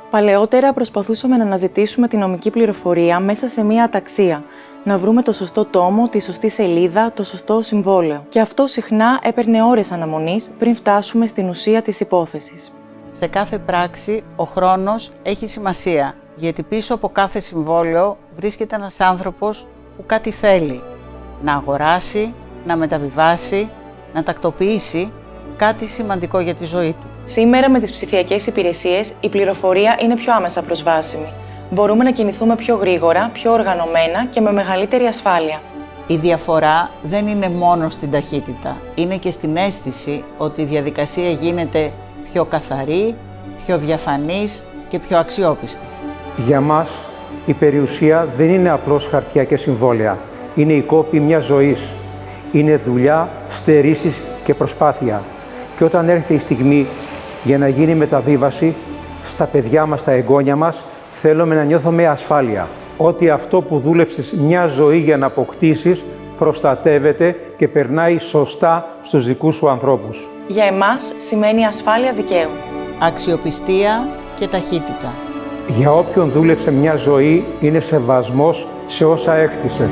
Παλαιότερα προσπαθούσαμε να αναζητήσουμε τη νομική πληροφορία μέσα σε μία αταξία, να βρούμε το σωστό τόμο, τη σωστή σελίδα, το σωστό συμβόλαιο. Και αυτό συχνά έπαιρνε ώρες αναμονής πριν φτάσουμε στην ουσία της υπόθεσης. Σε κάθε πράξη ο χρόνος έχει σημασία, γιατί πίσω από κάθε συμβόλαιο βρίσκεται ένας άνθρωπος που κάτι θέλει. Να αγοράσει, να μεταβιβάσει, να τακτοποιήσει κάτι σημαντικό για τη ζωή του. Σήμερα με τις ψηφιακές υπηρεσίες η πληροφορία είναι πιο άμεσα προσβάσιμη. Μπορούμε να κινηθούμε πιο γρήγορα, πιο οργανωμένα και με μεγαλύτερη ασφάλεια. Η διαφορά δεν είναι μόνο στην ταχύτητα, είναι και στην αίσθηση ότι η διαδικασία γίνεται πιο καθαρή, πιο διαφανής και πιο αξιόπιστη. Για μας η περιουσία δεν είναι απλώς χαρτιά και συμβόλαια. Είναι η κόπη μιας ζωής. Είναι δουλειά, στερήσεις και προσπάθεια. Και όταν έρθει η στιγμή για να γίνει μεταβίβαση στα παιδιά μας, στα εγγόνια μας, θέλουμε να νιώθουμε ασφάλεια. Ότι αυτό που δούλεψες μια ζωή για να αποκτήσεις προστατεύεται και περνάει σωστά στους δικούς σου ανθρώπους. Για εμάς σημαίνει ασφάλεια δικαίου. Αξιοπιστία και ταχύτητα. Για όποιον δούλεψε μια ζωή είναι σεβασμός σε όσα έκτισε.